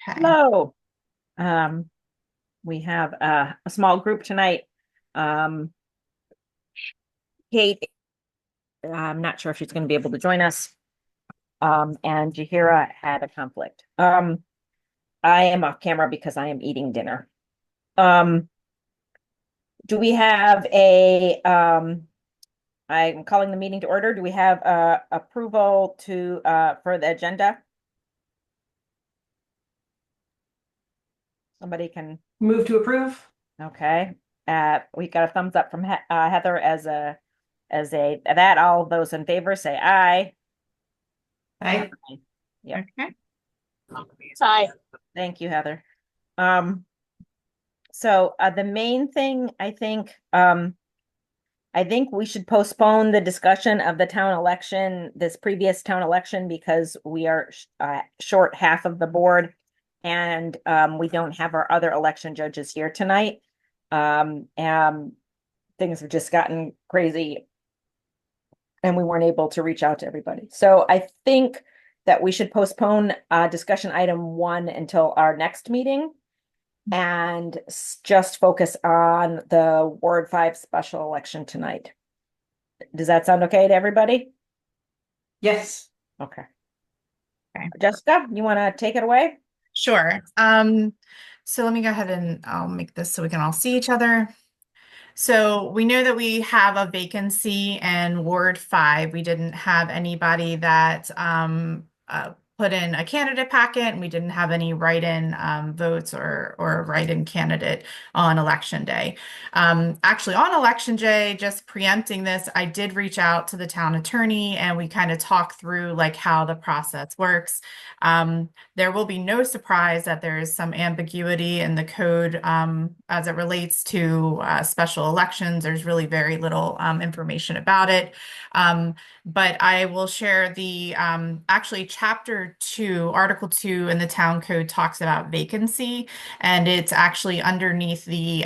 Okay. Hello. Um, we have a small group tonight. Um, Kate, I'm not sure if she's going to be able to join us. And Jahira had a conflict. I am off camera because I am eating dinner. Um, do we have I'm calling the meeting to order. Do we have approval to for the agenda? Somebody can, Move to approve? okay. We got a thumbs up from Heather as a that. All those in favor say aye. Aye. Aye. Yep. Okay. Aye. Thank you, Heather. So the main thing I think we should postpone the discussion of the town election, this previous town election, because we are short half of the board, and we don't have our other election judges here tonight. And things have just gotten crazy, and we weren't able to reach out to everybody. So I think that we should postpone discussion item 1 until our next meeting and just focus on the Ward 5 special election tonight. Does that sound okay to everybody? Yes. Okay. Okay. Jessica, you want to take it away? Sure. So let me go ahead and I'll make this so we can all see each other. So we know that we have a vacancy in Ward 5. We didn't have anybody that put in a candidate packet, and we didn't have any write-in votes or a write-in candidate on election day. Actually, on election day, just preempting this, I did reach out to the town attorney, and we kind of talked through like how the process works. There will be no surprise that there is some ambiguity in the code as it relates to special elections. There's really very little information about it. But I will share the actually chapter 2, article 2 in the town code talks about vacancy, and it's actually underneath the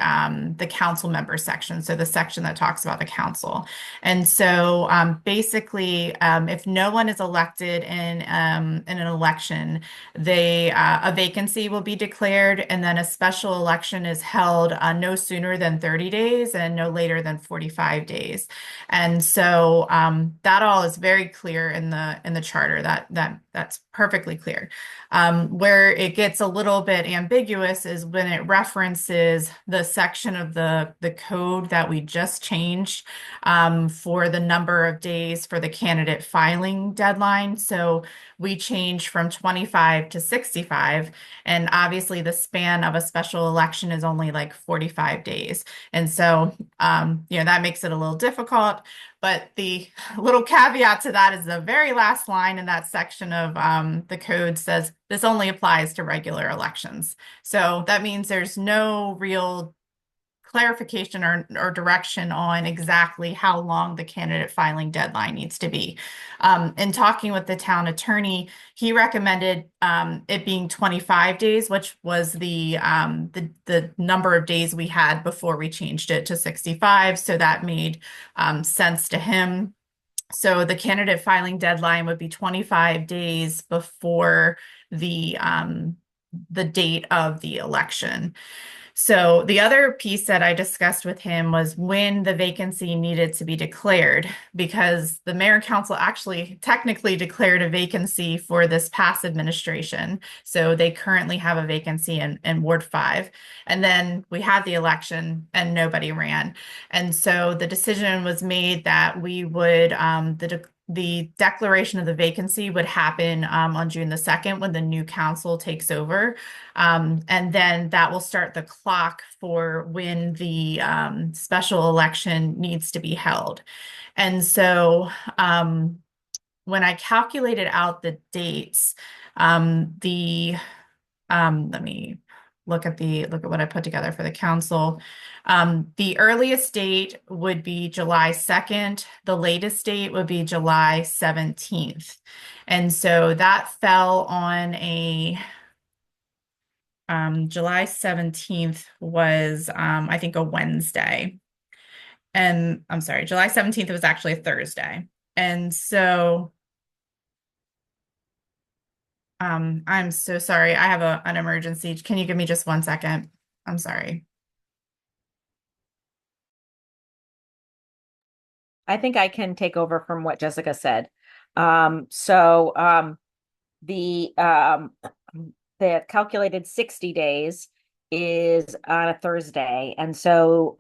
council member section. So the section that talks about the council. And so basically, if no one is elected in an election, a vacancy will be declared, and then a special election is held no sooner than 30 days and no later than 45 days. And so that all is very clear in the charter. That's perfectly clear. Where it gets a little bit ambiguous is when it references the section of the code that we just changed for the number of days for the candidate filing deadline. So we changed from 25 to 65, and obviously the span of a special election is only like 45 days. And so, that makes it a little difficult. But the little caveat to that is the very last line in that section of the code says this only applies to regular elections. So that means there's no real clarification or direction on exactly how long the candidate filing deadline needs to be. In talking with the town attorney, he recommended it being 25 days, which was the number of days we had before we changed it to 65. So that made sense to him. So the candidate filing deadline would be 25 days before the date of the election. So the other piece that I discussed with him was when the vacancy needed to be declared, because the mayor and council actually technically declared a vacancy for this past administration. So they currently have a vacancy in Ward 5. And then we had the election and nobody ran. And so the decision was made that we would, the declaration of the vacancy would happen on June the 2nd when the new council takes over. And then that will start the clock for when the special election needs to be held. And so when I calculated out the dates, let me look at what I put together for the council. The earliest date would be July 2nd. The latest date would be July 17th. And so that fell on July 17th was, I think, a Wednesday. And I'm sorry, July 17th was actually a Thursday. And so I'm so sorry. I have an emergency. Can you give me just 1 second? I'm sorry. I think I can take over from what Jessica said. So the the calculated 60 days is on a Thursday. And so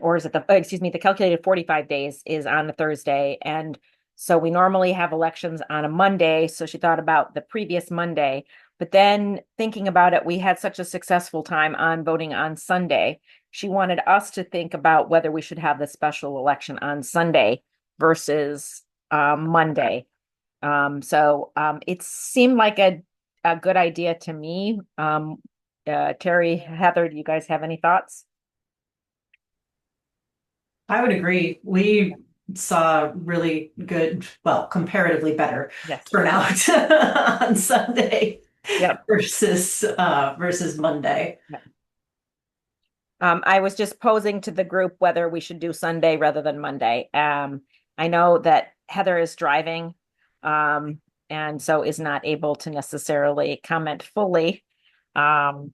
or is it excuse me, the calculated 45 days is on a Thursday. And so we normally have elections on a Monday. So she thought about the previous Monday. But then thinking about it, we had such a successful time on voting on Sunday. She wanted us to think about whether we should have the special election on Sunday versus Monday. So it seemed like a good idea to me. Terry, Heather, do you guys have any thoughts? I would agree. We saw really good, well, comparatively better Yes. turnout on Sunday Yep. versus Monday. I was just posing to the group whether we should do Sunday rather than Monday. I know that Heather is driving, and so is not able to necessarily comment fully. Um,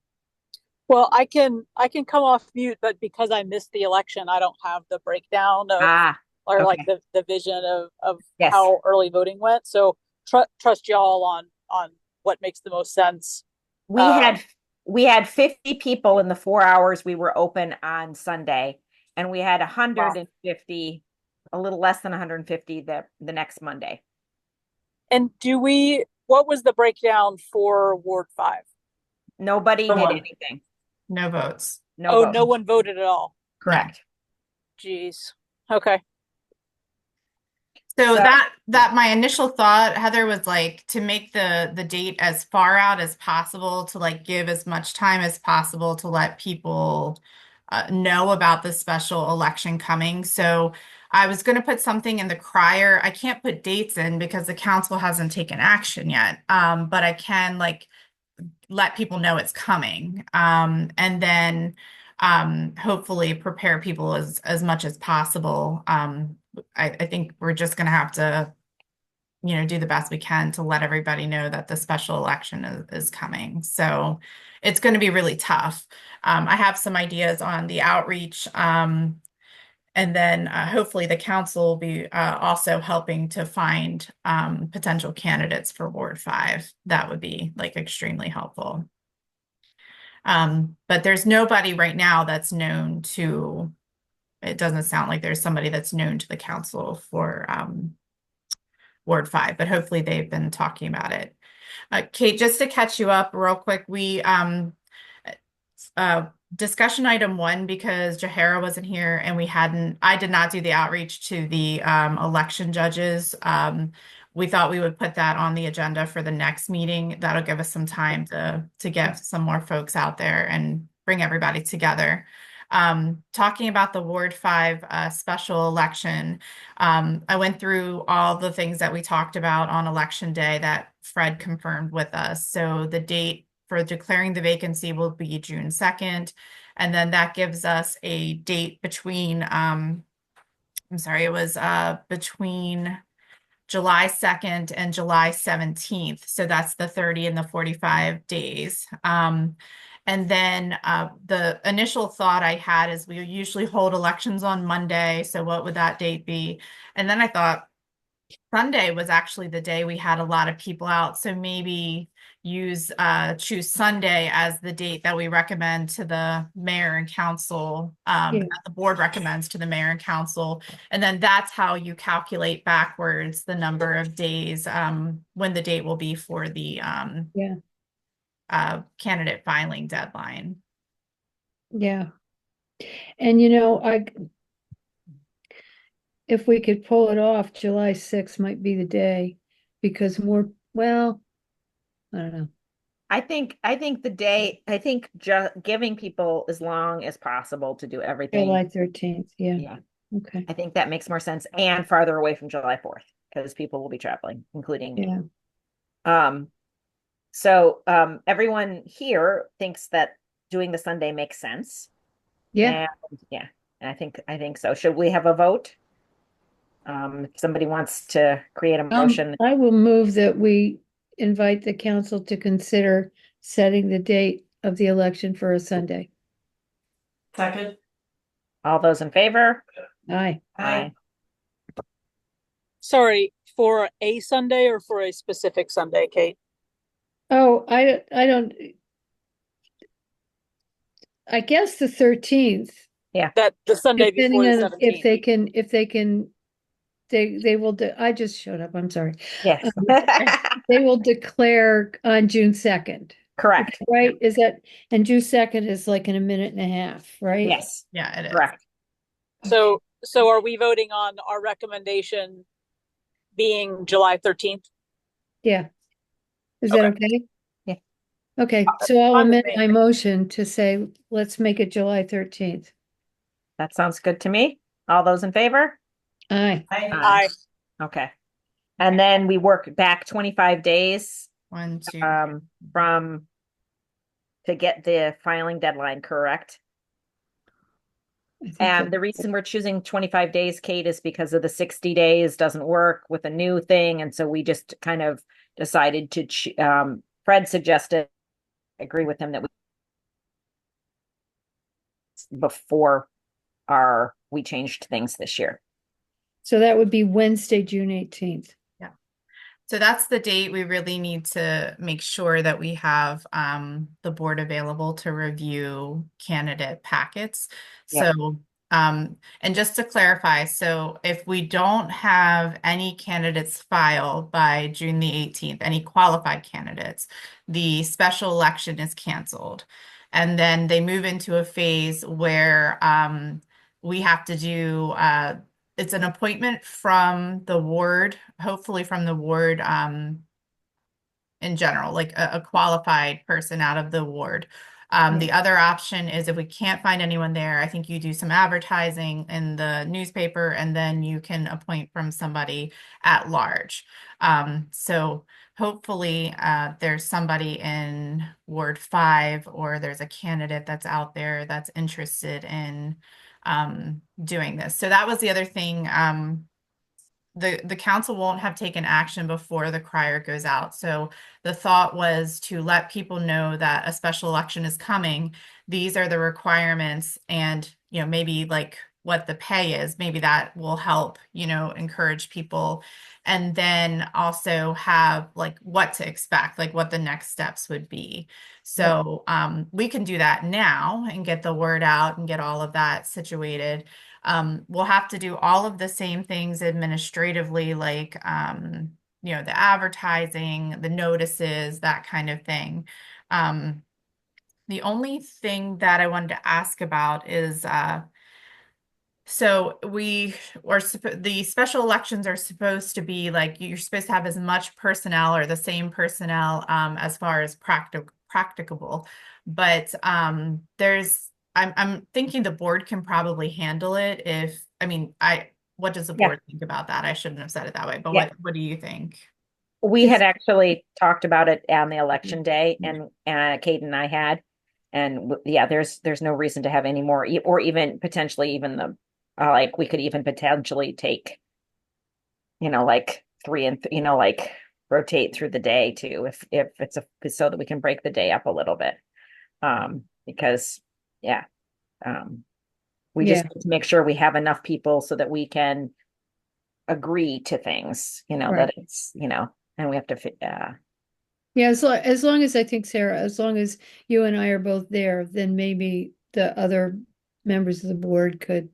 Well, I can come off mute, but because I missed the election, I don't have the breakdown of ah, or like okay. the vision of Yes. how early voting went. So trust y'all on what makes the most sense. We Um, had we had 50 people in the 4 hours we were open on Sunday, and we had wow. 150, a little less than 150 the next Monday. And what was the breakdown for Ward 5? Nobody For did one. anything. No votes. No Oh, vote. no one voted at all. Correct. Jeez. Okay. So So that my initial thought, Heather, was like to make the date as far out as possible to like give as much time as possible to let people know about the special election coming. So I was going to put something in the crier. I can't put dates in because the council hasn't taken action yet. But I can like let people know it's coming. And then hopefully prepare people as much as possible. I think we're just going to have to, do the best we can to let everybody know that the special election is coming. So it's going to be really tough. I have some ideas on the outreach. And then hopefully the council will be also helping to find potential candidates for Ward 5. That would be like extremely helpful. But there's nobody right now that's known to, it doesn't sound like there's somebody that's known to the council for Ward 5, but hopefully they've been talking about it. Kate, just to catch you up real quick, we discussion item 1, because Jahara wasn't here and I did not do the outreach to the election judges. We thought we would put that on the agenda for the next meeting. That'll give us some time to get some more folks out there and bring everybody together. Talking about the Ward 5 special election, I went through all the things that we talked about on election day that Fred confirmed with us. So the date for declaring the vacancy will be June 2nd. And then that gives us a date between, I'm sorry, it was between July 2nd and July 17th. So that's the 30 and the 45 days. And then the initial thought I had is we usually hold elections on Monday. So what would that date be? And then I thought Sunday was actually the day we had a lot of people out. So maybe choose Sunday as the date that we recommend to the mayor and council, Yeah. that the board recommends to the mayor and council. And then that's how you calculate backwards the number of days when the date will be for the Yeah. candidate filing deadline. Yeah. And if we could pull it off, July 6th might be the day because well, I don't know. I think giving people as long as possible to do everything. July 13th. Yeah. Yeah. Okay. I think that makes more sense, and farther away from July 4th because people will be traveling, including me. Yeah. So everyone here thinks that doing the Sunday makes sense. Yeah. And yeah, and I think so. Should we have a vote? If somebody wants to create a motion. I will move that we invite the council to consider setting the date of the election for a Sunday. Second. All those in favor? Aye. Aye. Sorry, for a Sunday or for a specific Sunday, Kate? Oh, I don't. I guess the 13th, That the Sunday depending before the on if 17th. they can, they will, I just showed up, I'm sorry. Yes. They will declare on June 2nd, Correct. right? Is that, and June 2nd is like in a minute and a half, right? Yes, Yeah, it is. correct. So are we voting on our recommendation being July 13th? Yeah. Is that Okay. okay? Yeah. Okay, so I'll Fine with amend me. my motion to say, let's make it July 13th. That sounds good to me. All those in favor? Aye. Aye. Okay. And then we work back 25 days 1, 2. from to get the filing deadline correct. I think And that- the reason we're choosing 25 days, Kate, is because of the 60 days doesn't work with a new thing. And so we just kind of decided to, Fred suggested, agree with him that before we changed things this year. So that would be Wednesday, June 18th. So that's the date we really need to make sure that we have the board available to review candidate packets. Yep. So, and just to clarify, so if we don't have any candidates filed by June the 18th, any qualified candidates, the special election is canceled. And then they move into a phase where we have to do it's an appointment from the ward, hopefully from the ward in general, like a qualified person out of the ward. The other option is if we can't find anyone there, I think you do some advertising in the newspaper and then you can appoint from somebody at large. So hopefully there's somebody in Ward 5 or there's a candidate that's out there that's interested in doing this. So that was the other thing. The council won't have taken action before the crier goes out. So the thought was to let people know that a special election is coming. These are the requirements, and maybe like what the pay is. Maybe that will help encourage people, and then also have like what to expect, like what the next steps would be. So we can do that now and get the word out and get all of that situated. We'll have to do all of the same things administratively, like the advertising, the notices, that kind of thing. The only thing that I wanted to ask about is so the special elections are supposed to be like you're supposed to have as much personnel or the same personnel as far as practicable, but I'm thinking the board can probably handle it what does the board think about that? I shouldn't have said it that way, but what do you think? We had actually talked about it on the election day, and Kate and I had, and there's no reason to have any more, or even potentially even the like we could even potentially take, like 3 and like rotate through the day too, if it's so that we can break the day up a little bit, because we just need to make sure we have enough people so that we can agree to things, Right. that it's, and we have to fit, Yeah, as long as I think, Sarah, as long as you and I are both there, then maybe the other members of the board could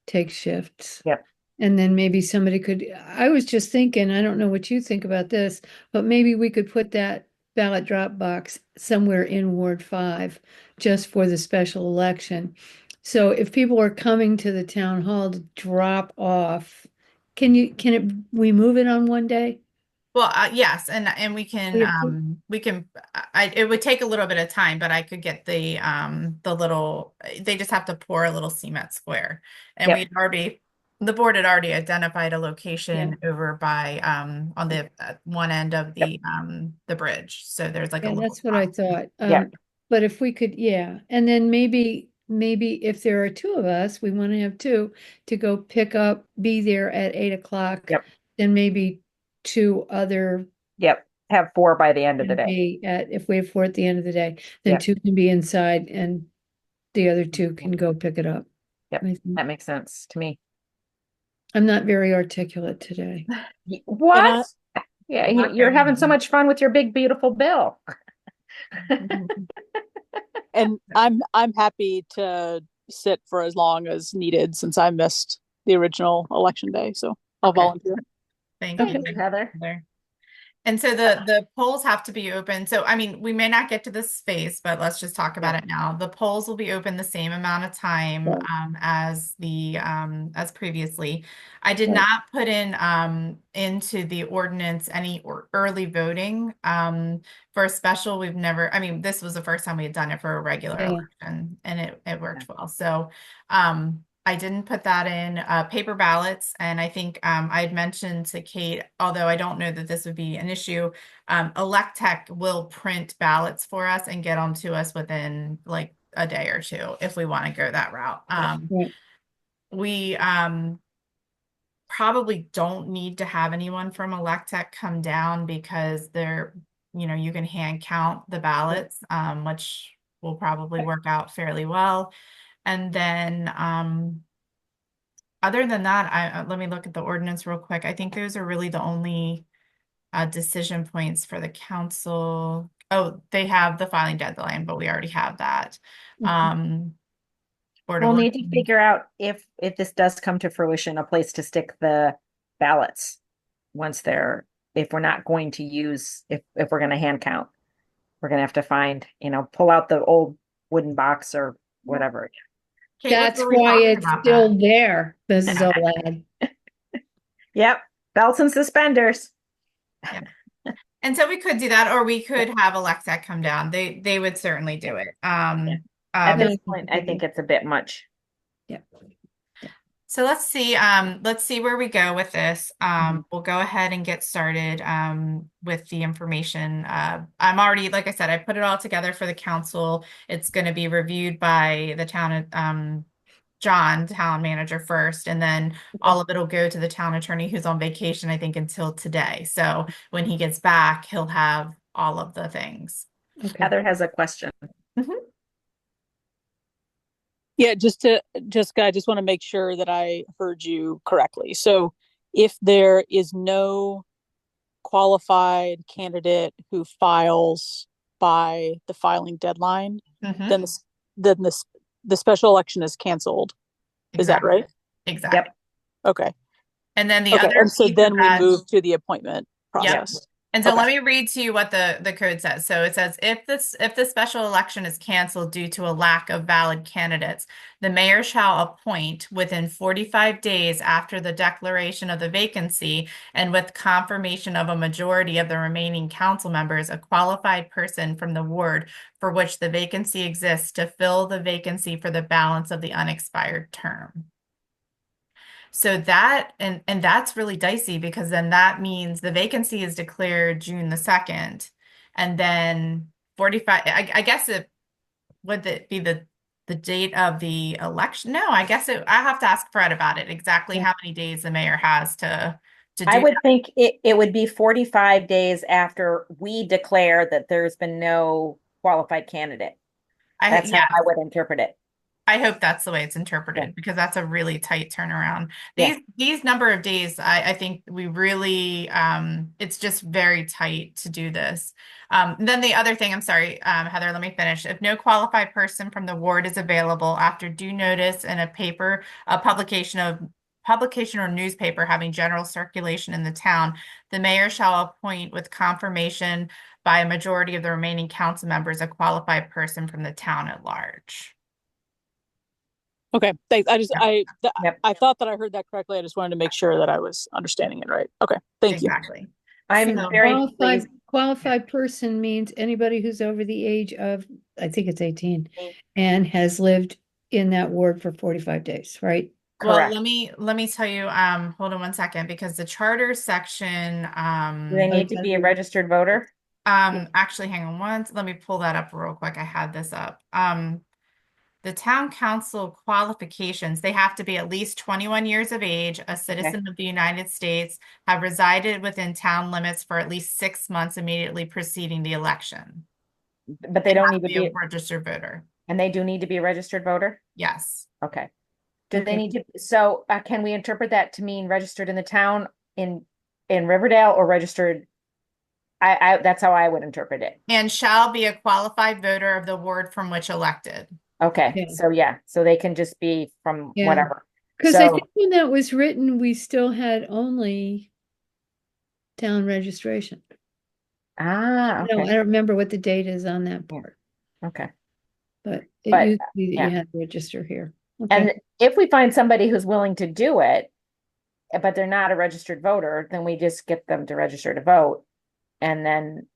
take shifts. Yep. And then maybe somebody could, I was just thinking, I don't know what you think about this, but maybe we could put that ballot drop box somewhere in Ward 5 just for the special election. So if people are coming to the town hall to drop off, we move it on one day? Well, yes, and we can it would take a little bit of time, but I could get the little, they just have to pour a little cement square. And the board had already identified a location over by on the one end of the bridge. So there's like a Yeah, little that's what I thought. Yeah. But if we could, and then maybe if there are two of us, we want to have two to go be there at 8 o'clock. Yep. Then maybe two other Yep. have 4 by the end of the can day. be at, if we have 4 at the end of the day, then Yep. 2 can be inside and the other 2 can go pick it up. Yep, I think. that makes sense to me. I'm not very articulate today. What? Yeah, Not you're very having so good. much fun with your big, beautiful bill. And I'm happy to sit for as long as needed since I missed the original election day. So I'll Okay. volunteer. Thank Okay. you, Heather. Heather. And so the polls have to be open. So, I mean, we may not get to this phase, but let's just talk about it now. The polls will be open the same amount of time Right. as previously. I did Right. not put in into the ordinance any early voting. For a special, we've never, I mean, this was the first time we had done it for a regular Yeah. election, and it worked well. So I didn't put that in paper ballots. And I think I had mentioned to Kate, although I don't know that this would be an issue, Electech will print ballots for us and get them to us within like a day or two if we want to go that route. Right. We probably don't need to have anyone from Electech come down because they're, you can hand count the ballots, which will probably work out fairly well. And then other than that, let me look at the ordinance real quick. I think those are really the only decision points for the council. Oh, they have the filing deadline, but we already have that. Board of We'll need to Elections. figure out if this does come to fruition, a place to stick the ballots once if we're not going to use, if we're going to hand count, we're going to have to find, pull out the old wooden box or whatever. Kate, what That's were we why talking it's about still that? there, Mrs. Olad. Yep, belts and suspenders. Yeah. And so we could do that, or we could have Alexa come down. They would certainly do it. At this point, I think it's a bit much. Yeah. So let's see where we go with this. We'll go ahead and get started with the information. I'm already, like I said, I put it all together for the council. It's going to be reviewed by the town John, town manager first, and then all of it will go to the town attorney who's on vacation, I think, until today. So when he gets back, he'll have all of the things. Okay. Heather has a question. Yeah, Jessica, I just want to make sure that I heard you correctly. So if there is no qualified candidate who files by the filing deadline, then the special election is canceled. Is that right? Exactly. Yep. Okay. And then the Okay. other And so piece then of we that, move to the appointment process. Yep. And so Okay. let me read to you what the code says. So it says, if the special election is canceled due to a lack of valid candidates, the mayor shall appoint within 45 days after the declaration of the vacancy and with confirmation of a majority of the remaining council members, a qualified person from the ward for which the vacancy exists to fill the vacancy for the balance of the unexpired term. So that, and that's really dicey because then that means the vacancy is declared June the 2nd. And then 45, I guess would it be the date of the election? No, I guess I have to ask Fred about it, exactly how many days the mayor has to do I would that. think it would be 45 days after we declare that there's been no qualified candidate. That's how I would interpret it. I hope that's the way it's interpreted because that's a really tight turnaround. Yeah. These number of days, I think we really, it's just very tight to do this. Then the other thing, I'm sorry, Heather, let me finish. If no qualified person from the ward is available after due notice in a publication or newspaper having general circulation in the town, the mayor shall appoint with confirmation by a majority of the remaining council members a qualified person from the town at large. Okay, thanks. Yep. I thought that I heard that correctly. I just wanted to make sure that I was understanding it right. Okay, thank you. Exactly. I'm So- very Qualified, pleased. qualified person means anybody who's over the age of, I think it's 18, and has lived in that ward for 45 days, right? Well, Correct. let me tell you, hold on one second, because the charter section, Do they need to be a registered voter? actually hang on let me pull that up real quick. I had this up. The town council qualifications, they have to be at least 21 years of age, a citizen of the United States, have resided within town limits for at least 6 months immediately preceding the election. But they And don't have need to to be a be, registered voter. and they do need to be a registered voter? Yes. Okay. Do they Okay. need to, so can we interpret that to mean registered in the town in Riverdale or registered? That's how I would interpret it. And shall be a qualified voter of the ward from which elected. Okay, Yeah. so yeah, so they can just be from Yeah. whatever. Because I So, think when that was written, we still had only town registration. No, I okay, don't remember what the date is on that part, okay. but it But used to be that yeah. you had to register here. And Okay, if we find somebody who's willing to do it, but they're not a registered voter, then we just get them to register to vote. And then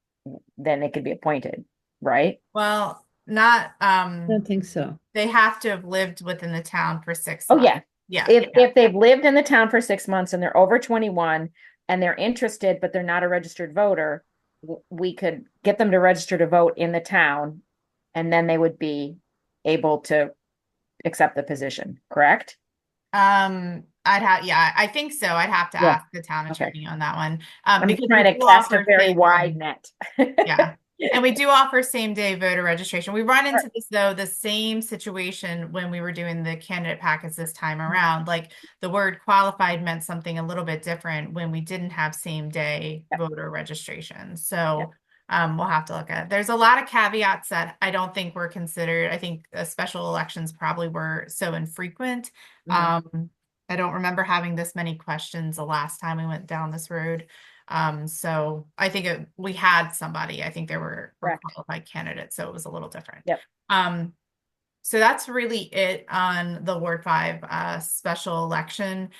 they could be appointed, right? Well, not, I don't think so. they have to have lived within the town for 6 Oh, months. yeah. Yeah. If they've lived in the town for 6 months and they're over 21 and they're interested, but they're not a registered voter, we could get them to register to vote in the town, and then they would be able to accept the position, correct? I think so. I'd have to Yeah. ask the town Okay. attorney on that one. I'm Because trying we to do cast a offer very same wide day. net. Yeah. And we do offer same day voter registration. We run into Right. this though, the same situation when we were doing the candidate packets this time around. Like the word qualified meant something a little bit different when we didn't have same day Yep. voter registration. Yep. So we'll have to look at it. There's a lot of caveats that I don't think were considered. I think special elections probably were so infrequent. Mhm. I don't remember having this many questions the last time we went down this road. So I think we had somebody, I think there were Correct. qualified candidates, so it was a little different. Yep. So that's really it on the Ward 5 special election.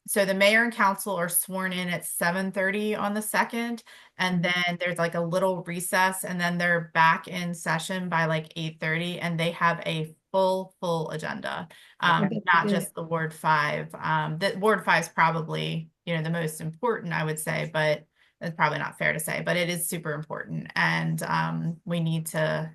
So the mayor and council are sworn in at 7:30 on the 2nd, and then there's like a little recess, and then they're back in session by like 8:30, and they have a full agenda. Okay. Not Good. just the Ward 5. The Ward 5 is probably, the most important, I would say, but it's probably not fair to say, but it is super important, and we need to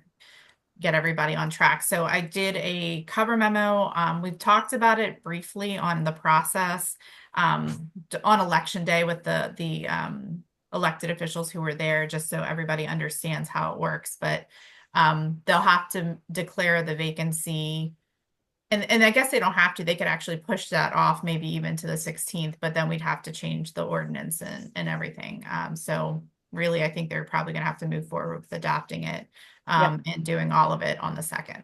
get everybody on track. So I did a cover memo. We've talked about it briefly on the process on election day with the elected officials who were there, just so everybody understands how it works. But they'll have to declare the vacancy. And I guess they don't have to. They could actually push that off, maybe even to the 16th, but then we'd have to change the ordinance and everything. So really, I think they're probably going to have to move forward with adopting it and doing all of it on the 2nd.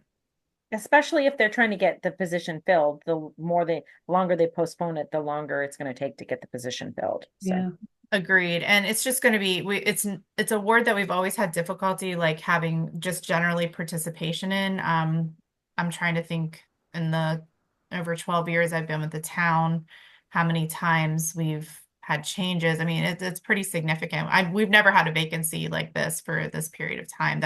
Especially if they're trying to get the position filled, the longer they postpone it, the longer it's going to take to get the position filled. So. Yeah. Agreed. And it's just going to be, it's a word that we've always had difficulty like having just generally participation in. I'm trying to think in the over 12 years I've been with the town, how many times we've had changes. I mean, it's pretty significant. We've never had a vacancy like this for this period of time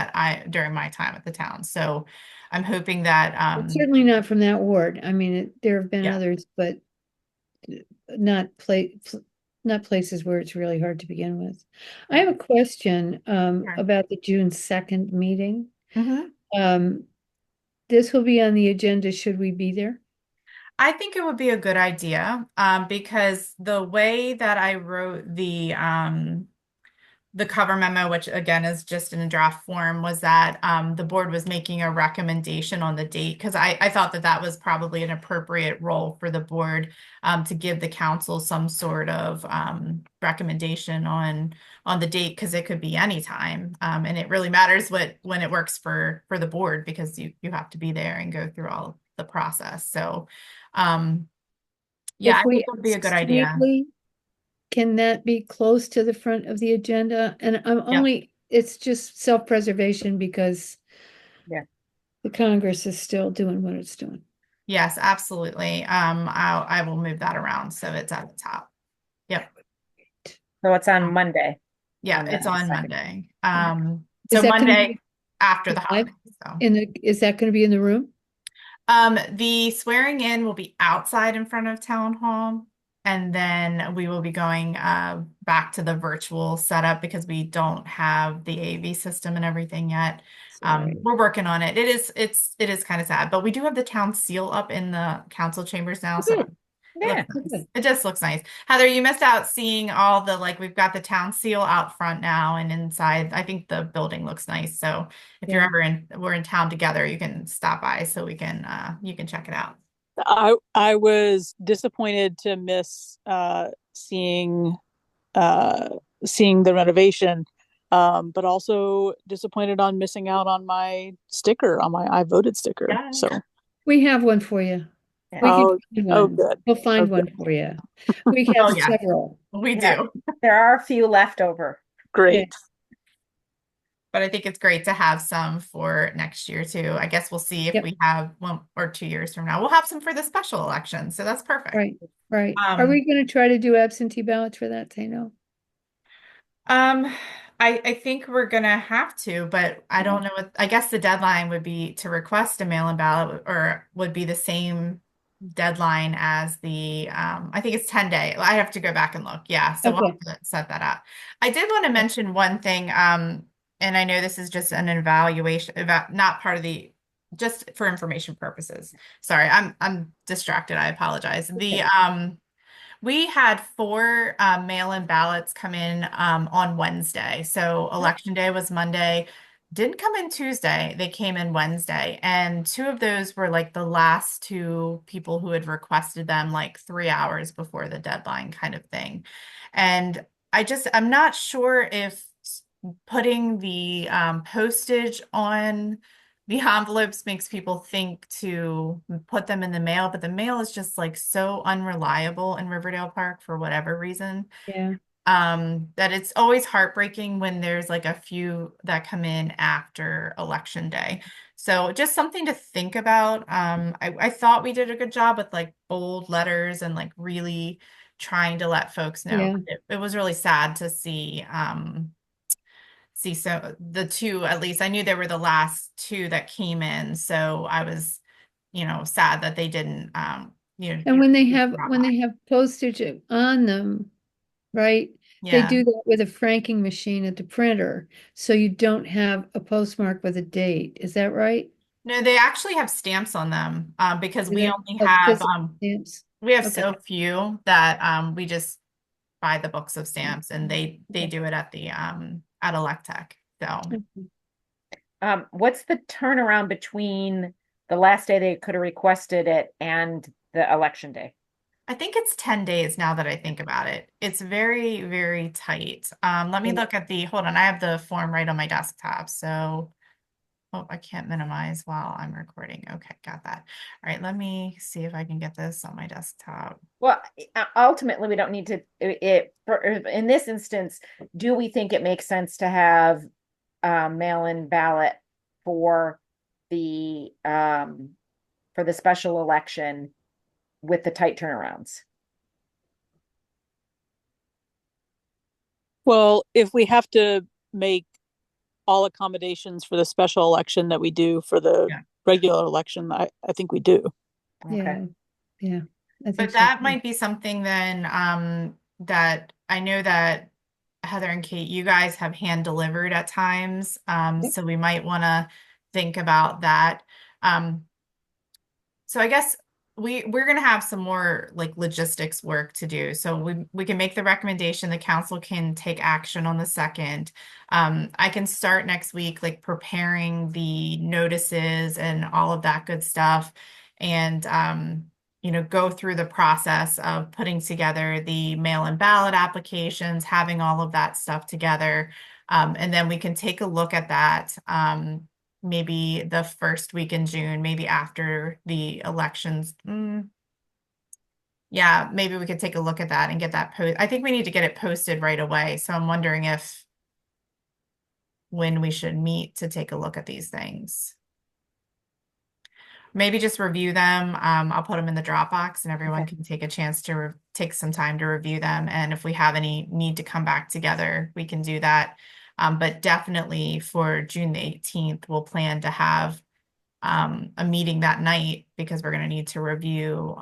during my time at the town. So I'm hoping that, Certainly not from that ward. I mean, there have been Yeah. others, but not places where it's really hard to begin with. I have a question Sure. about the June 2nd meeting. Mhm. This will be on the agenda. Should we be there? I think it would be a good idea because the way that I wrote the cover memo, which again is just in a draft form, was that the board was making a recommendation on the date because I thought that that was probably an appropriate role for the board to give the council some sort of recommendation on the date because it could be any time and it really matters when it works for the board because you have to be there and go through all the process. So yeah, I If we think it would be a good ask idea. Sweetly, can that be close to the front of the agenda? And it's just self-preservation because Yeah. the Congress is still doing what it's doing. Yes, absolutely. I will move that around so it's at the top. Yep. So it's on Monday. Yeah, On it's the on 2nd. Monday. Is So that gonna Monday be after the live holiday. So is that going to be in the room? the swearing in will be outside in front of town hall, and then we will be going back to the virtual setup because we don't have the AV system and everything yet. Sorry. We're working on it. It is kind of sad, but we do have the town seal up in the council chambers now, so Good. it Yeah. looks nice. Good. It just looks nice. Heather, you missed out seeing all the, like, we've got the town seal out front now and inside. I think the building looks nice. So if you're Yeah. ever we're in town together, you can stop by so we can you can check it out. I was disappointed to miss seeing uh seeing the renovation, but also disappointed on missing out on my sticker, on my I voted sticker. Yeah. So We have one for you. Yeah. We can oh find oh one. good. We'll find Oh one good. for you. We have Oh yeah, several. we Yeah. do. There are a few left over. Great. But I think it's great to have some for next year too. I guess we'll see if Yep. we have 1 or 2 years from now. We'll have some for the special election. So that's perfect. Right, right. Are Um, we going to try to do absentee ballots for that, Tano? Um, I think we're gonna have to, but I don't know what, I guess the deadline would be to request a mail-in ballot or would be the same deadline as the, I think it's 10 day. I have to go back and look. Yeah, so we'll Okay. have to set that up. I did want to mention one thing, and I know this is just an evaluation, about not part of the, just for information purposes. Sorry, I'm distracted. I apologize. The, we had 4 mail-in ballots come in on Wednesday. So election day was Monday. Didn't come in Tuesday. They came in Wednesday. And 2 of those were like the last 2 people who had requested them like 3 hours before the deadline kind of thing. And I'm not sure if putting the postage on the envelopes makes people think to put them in the mail, but the mail is just like so unreliable in Riverdale Park for whatever reason. Yeah. That it's always heartbreaking when there's like a few that come in after election day. So just something to think about. I thought we did a good job with like bold letters and like really trying to let folks know. Yeah. It was really sad to see, so the 2, at least I knew they were the last 2 that came in. So I was, sad that they didn't, And drop when off. they have postage on them, right? They Yeah. do that with a franking machine at the printer, so you don't have a postmark with a date. Is that right? No, they actually have stamps on them, because Do we they? only Oh, have, physical stamps. we have Okay. so few that, we just buy the books of stamps and they Okay. do it at Electech. So What's the turnaround between the last day they could have requested it and the election day? I think it's 10 days now that I think about it. It's very, very tight. Let me Yeah. look at hold on, I have the form right on my desktop. So, oh, I can't minimize while I'm recording. Okay, got that. All right, let me see if I can get this on my desktop. Well, ultimately, we don't need to, in this instance, do we think it makes sense to have a mail-in ballot for the, for the special election with the tight turnarounds? Well, if we have to make all accommodations for the special election that we do for the Yeah. regular election, I think we do. Okay. Yeah. Yeah. I think But so that too. might be something then, that I know that Heather and Kate, you guys have hand delivered at times. Yep. So we might want to think about that. So I guess we're going to have some more like logistics work to do. So we can make the recommendation, the council can take action on the 2nd. I can start next week like preparing the notices and all of that good stuff, and go through the process of putting together the mail-in ballot applications, having all of that stuff together. And then we can take a look at that. Maybe the first week in June, maybe after the elections. Yeah, maybe we could take a look at that and get that post. I think we need to get it posted right away. So I'm wondering if when we should meet to take a look at these things. Maybe just review them. I'll put them in the Dropbox and everyone Okay. can take a chance to take some time to review them. And if we have any need to come back together, we can do that. But definitely for June the 18th, we'll plan to have a meeting that night because we're going to need to review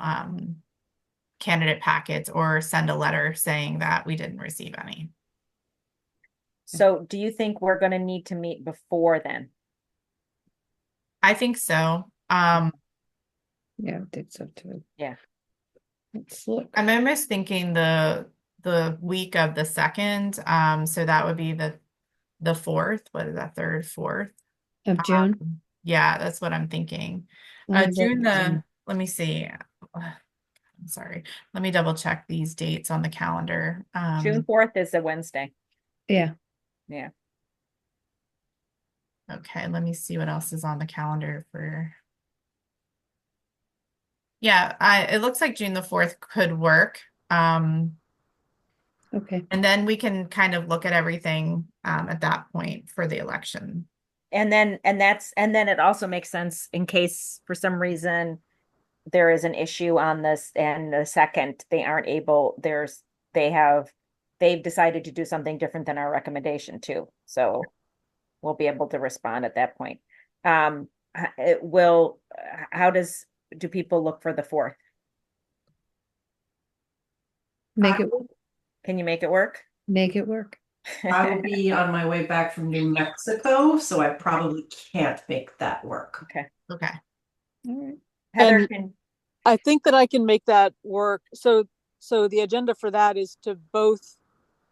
candidate packets or send a letter saying that we didn't receive any. So do you think we're gonna need to meet before then? I think so. Yeah, I think so too. Yeah. Let's look. I'm almost thinking the week of the 2nd. So that would be the 4th. What is that, 3rd, 4th? Of June. Yeah, that's what I'm thinking. Let me June write it down. let me see. I'm sorry. Let me double check these dates on the calendar. June 4th is a Wednesday. Yeah, Yeah. Okay, let me see what else is on the calendar for. Yeah, it looks like June the 4th could work. okay. And then we can kind of look at everything at that point for the election. And then it also makes sense in case for some reason there is an issue on this and the second they aren't able, they've decided to do something different than our recommendation too. So we'll be able to respond at that point. It will, how do people look for the 4th? Make it, Can you make it work? make it work. I will be on my way back from New Mexico, so I probably can't make that work. Okay. Okay. All right. Heather, And I think that I can make that work. So the agenda for that is to both,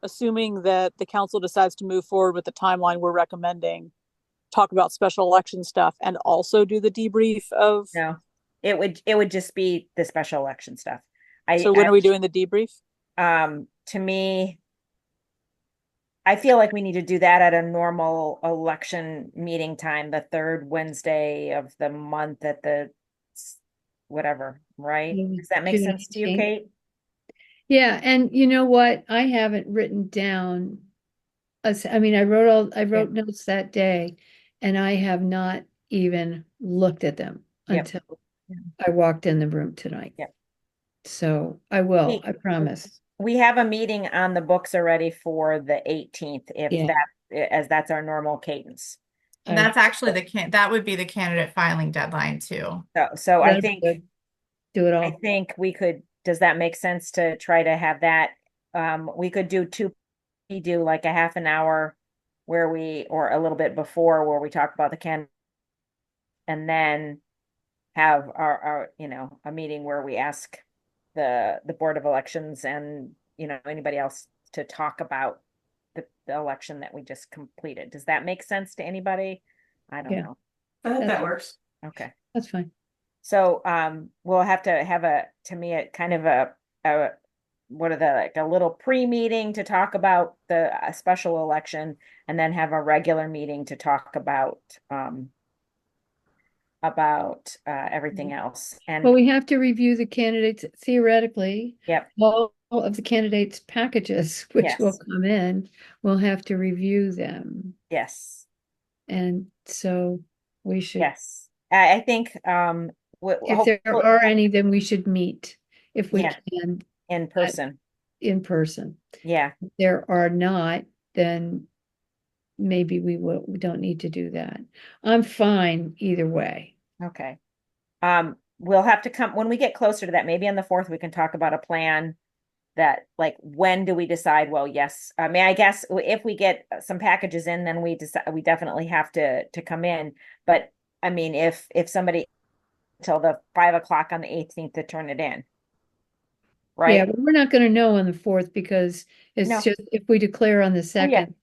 assuming that the council decides to move forward with the timeline we're recommending, talk about special election stuff and also do the debrief of. no, it would just be the special election stuff. So when are we doing the debrief? To me, I feel like we need to do that at a normal election meeting time, the 3rd Wednesday of the month at the whatever, right? Maybe Does that make June sense to you, 18th. Kate? Yeah, and you know what? I haven't written down. I mean, I wrote notes that day, and I have not even looked at them Yep. until I walked in the room tonight. Yep. So I will, We- I promise. We have a meeting on the books already for the 18th, if Yeah. as that's our normal cadence. And that's actually that would be the candidate filing deadline too. So I That'd be think good. Do it I all. think we could, does that make sense to try to have that? We could do like a half an hour or a little bit before where we talk about the can and then have our, a meeting where we ask the Board of Elections and, anybody else to talk about the election that we just completed. Does that make sense to anybody? I don't Yeah. know. I think that That's- works. Okay. That's fine. So, we'll have to have to me, a kind of a like a little pre-meeting to talk about the special election and then have a regular meeting to talk about everything else. Well, And we have to review the candidates theoretically. yep, All of the candidates' packages, which will Yes. come in, we'll have to review them. yes, And so we should, yes. I think if there are any, then we should meet if we Yeah. can in person. in person. Yeah, If there are not, then maybe we don't need to do that. I'm fine either way. okay. We'll have to come when we get closer to that. Maybe on the 4th we can talk about a plan that, like, when do we decide? Well, yes. I mean, I guess if we get some packages in, then we definitely have to come in. But I mean, if somebody till the 5 o'clock on the 18th to turn it in, right? Yeah, but we're not gonna know on the 4th because it's No. just if we declare on the Oh, yeah. 2nd,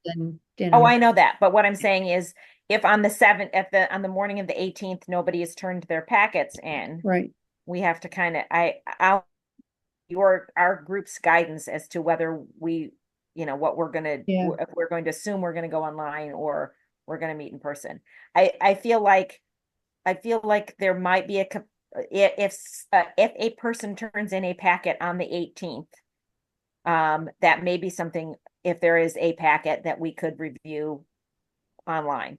then Oh, I know that. But what I'm saying is, if on the 7th, on the morning of the 18th, nobody has turned their packets in, right. we have to kind of our group's guidance as to whether we, what we're gonna Yeah. if we're going to assume we're going to go online or we're going to meet in person. I feel like there might be if a person turns in a packet on the 18th, that may be something, if there is a packet that we could review online.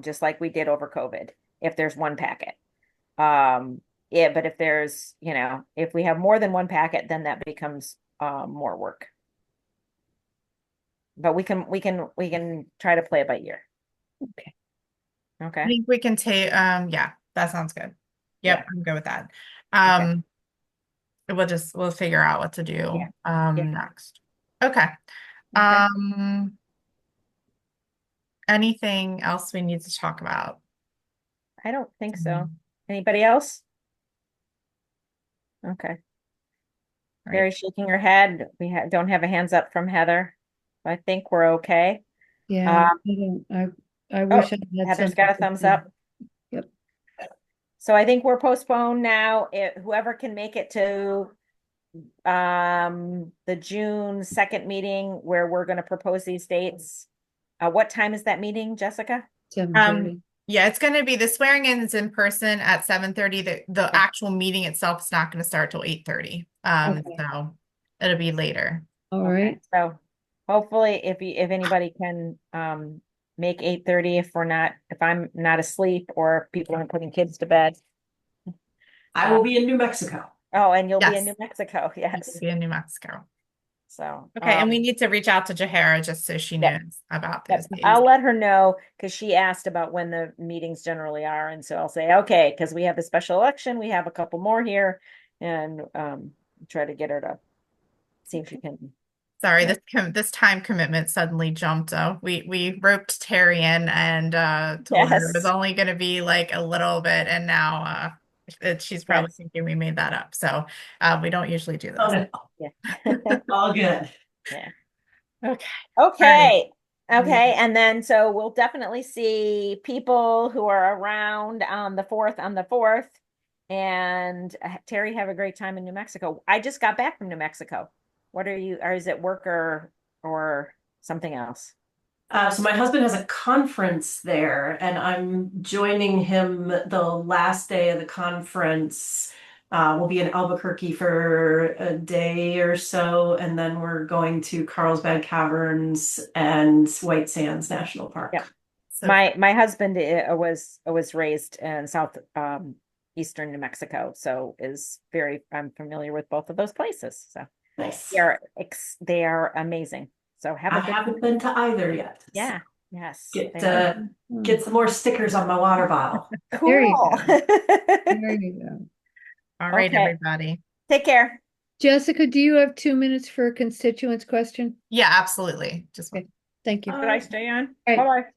Just like we did over COVID, if there's one packet. Yeah, but if there's, if we have more than one packet, then that becomes more work. But we can try to play it by ear. Okay. I Okay. think we can take, yeah, that sounds good. Yep, Yeah. I'm good with that. Okay. we'll figure out what to do Yeah. Yeah. next. Okay. Okay. Anything else we need to talk about? I don't think so. Anybody else? Okay. Right. Mary shaking her head. We don't have a hands up from Heather. I think we're okay. Yeah, I don't, I Oh, wish I had Heather's something got a to thumbs say. up. Yep. So I think we're postponed now. Whoever can make it to the June 2nd meeting where we're going to propose these dates. What time is that meeting, Jessica? 7:30. Yeah, it's going to be the swearing in is in person at 7:30. The Okay. actual meeting itself is not going to start till 8:30. Okay. So it'll be later. All Okay. right. So hopefully if anybody can make 8:30 if I'm not asleep or people are putting kids to bed. I will be in New Mexico. Oh, and you'll be in Yes. New Mexico. Yes. It'll be in New Mexico. So Okay, and we need to reach out to Jahara just so she Yep. knows about Yep. those days. I'll let her know because she asked about when the meetings generally are. And so I'll say, okay, because we have the special election, we have a couple more here and try to get her to see if she can. Sorry, Yeah. this time commitment suddenly jumped. We roped Terry in and told her it was Yes. only going to be like a little bit, and now she's probably Yes. thinking we made that up. So we don't usually do Oh, this. no. Yeah. All good. Yeah. Okay. Okay. All right. Okay. And then so we'll definitely see people who are around on the 4th. And Terry, have a great time in New Mexico. I just got back from New Mexico. What are you, or is it work or something else? So my husband has a conference there, and I'm joining him the last day of the conference. We'll be in Albuquerque for a day or so, and then we're going to Carlsbad Caverns and White Sands National Park. Yep. So My husband was raised in south eastern New Mexico, so I'm familiar with both of those places. So Nice. they are amazing. So have I a good haven't been to either yet. Yeah. Yes. Get they are. get some more stickers on my water bottle. There you Cool. go. There you go. all right, Okay. everybody. Take care. Jessica, do you have 2 minutes for a constituents question? Yeah, absolutely. Just Okay. Thank you. Should I stay on? All right. Bye-bye.